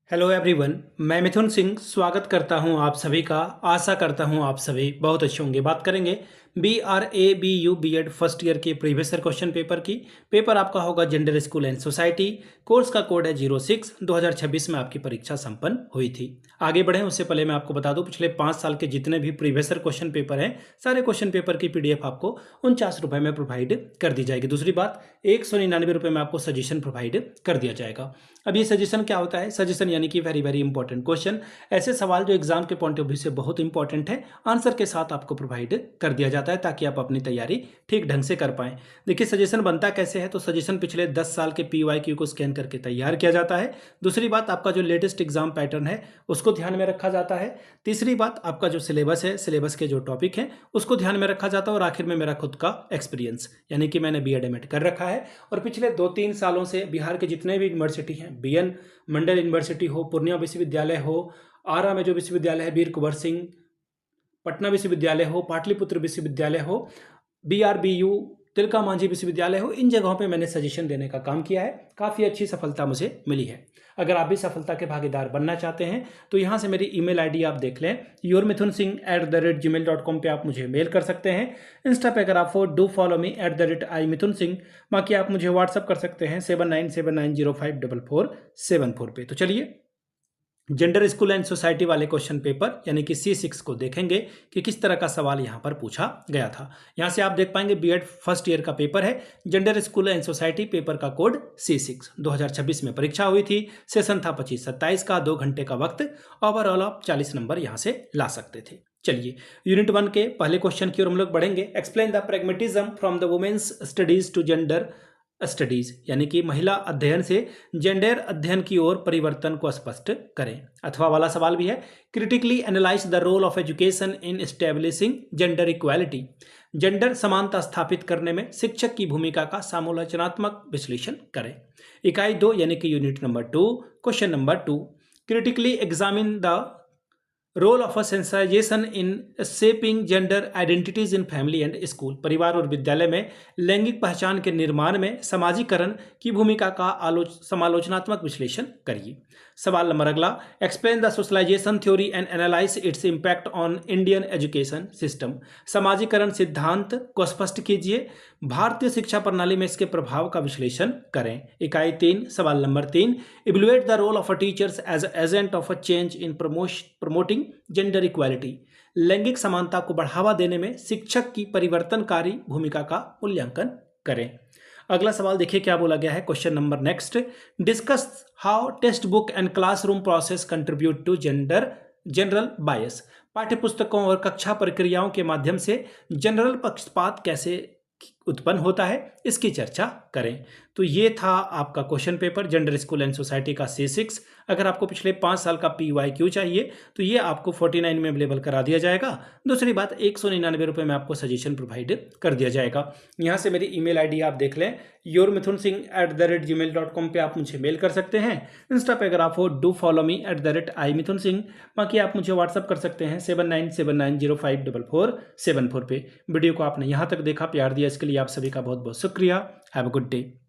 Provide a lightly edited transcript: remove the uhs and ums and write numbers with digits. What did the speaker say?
Hello everyone, मैं मिथुन सिंह स्वागत करता हूं आप सभी का। आशा करता हूं आप सभी बहुत अच्छे होंगे। बात करेंगे BRABU बीएड फर्स्ट ईयर के प्रीवियस ईयर क्वेश्चन पेपर की। पेपर आपका होगा gender school and society. Course का कोड है 06। 2026 में आपकी परीक्षा संपन्न हुई थी। आगे बढ़ें उससे पहले मैं आपको बता दूं, पिछले 5 साल के जितने भी प्रीवियस ईयर क्वेश्चन पेपर हैं, सारे क्वेश्चन पेपर की PDF आपको 49 रुपये में प्रोवाइड कर दी जाएगी। दूसरी बात, 199 रुपये में आपको सजेशन प्रोवाइड कर दिया जाएगा। अब ये सजेशन क्या होता है? सजेशन यानी कि वेरी वेरी इंपॉर्टेंट क्वेश्चन, ऐसे सवाल जो एग्जाम के पॉइंट ऑफ व्यू से बहुत इंपॉर्टेंट है, आंसर के साथ आपको प्रोवाइड कर दिया जाता है ताकि आप अपनी तैयारी ठीक ढंग से कर पाएं। देखिए सजेशन बनता कैसे है, तो सजेशन पिछले 10 साल के PYQ को स्कैन करके तैयार किया जाता है। दूसरी बात, आपका जो लेटेस्ट एग्जाम पैटर्न है उसको ध्यान में रखा जाता है। तीसरी बात, आपका जो सिलेबस है, सिलेबस के जो टॉपिक हैं उसको ध्यान में रखा जाता है। और आखिर में मेरा खुद का एक्सपीरियंस, यानी कि मैंने BEd MAd कर रखा है और पिछले 2-3 सालों से बिहार के जितने भी यूनिवर्सिटी हैं, BN मंडल यूनिवर्सिटी हो, पूर्णिया विश्वविद्यालय हो, आरा में जो विश्वविद्यालय है वीर कुंवर सिंह, पटना विश्वविद्यालय हो, पाटलिपुत्र विश्वविद्यालय हो, BRBU तिलका मांझी विश्वविद्यालय हो, इन जगहों पे मैंने सजेशन देने का काम किया है। काफ़ी अच्छी सफलता मुझे मिली है। अगर आप भी सफलता के भागीदार बनना चाहते हैं तो यहाँ से मेरी ईमेल ID आप देख लें, yourmithunsingh@gmail.com पे आप मुझे मेल कर सकते हैं। इंस्टा पे अगर आप डू फॉलो मी @imithunsingh। बाकी आप मुझे व्हाट्सअप कर सकते हैं 7979054474 पे। तो चलिए जेंडर स्कूल एंड सोसाइटी वाले क्वेश्चन पेपर यानी कि C6 को देखेंगे कि किस तरह का सवाल यहाँ पर पूछा गया था। यहाँ से आप देख पाएंगे BEd फर्स्ट ईयर का पेपर है, gender school and society, paper का कोड C6। 2026 में परीक्षा हुई थी। सेशन था 25-27 का, 2 घंटे का वक्त। ओवरऑल आप 40 नंबर यहाँ से ला सकते थे। चलिए यूनिट 1 के पहले क्वेश्चन की ओर हम लोग बढ़ेंगे। Explain the pragmatism from the women's studies to gender studies, यानी कि महिला अध्ययन से जेंडर अध्ययन की ओर परिवर्तन को स्पष्ट करें। अथवा वाला सवाल भी है, critically analyse the role of education in establishing gender equality, gender समानता स्थापित करने में शिक्षक की भूमिका का समालोचनात्मक विश्लेषण करें। इकाई 2 यानी कि unit number 2, question number 2, critically examine the role of a sensitisation in shaping gender identities in family and school, परिवार और विद्यालय में लैंगिक पहचान के निर्माण में समाजीकरण की भूमिका का समालोचनात्मक विश्लेषण करिए। सवाल नंबर अगला, explain the socialisation theory and analyse its impact on Indian education system, समाजीकरण सिद्धांत को स्पष्ट कीजिए, भारतीय शिक्षा प्रणाली में इसके प्रभाव का विश्लेषण करें। इकाई 3, सवाल नंबर 3, evaluate the role of a teachers as agent of a change in promoting gender equality, लैंगिक समानता को बढ़ावा देने में शिक्षक की परिवर्तनकारी भूमिका का मूल्यांकन करें। अगला सवाल देखिए क्या बोला गया है। Question number next, discuss how text book and classroom process contribute to general bias, पाठ्यपुस्तकों और कक्षा प्रक्रियाओं के माध्यम से जनरल पक्षपात कैसे उत्पन्न होता है, इसकी चर्चा करें। तो ये था आपका question paper gender school and society का C6। अगर आपको पिछले 5 साल का PYQ चाहिए तो ये आपको 49 में अवेलेबल करा दिया जाएगा। दूसरी बात, 199 रुपये में आपको सजेशन प्रोवाइड कर दिया जाएगा। यहाँ से मेरी ईमेल ID आप देख लें, yourmithunsingh@gmail.com पे आप मुझे मेल कर सकते हैं। इंस्टा पे अगर आप डू फॉलो मी @imithunsingh। बाकी आप मुझे व्हाट्सअप कर सकते हैं 7979054474 पे। वीडियो को आपने यहाँ तक देखा, प्यार दिया, इसके लिए आप सभी का बहुत बहुत शुक्रिया। Have a good day.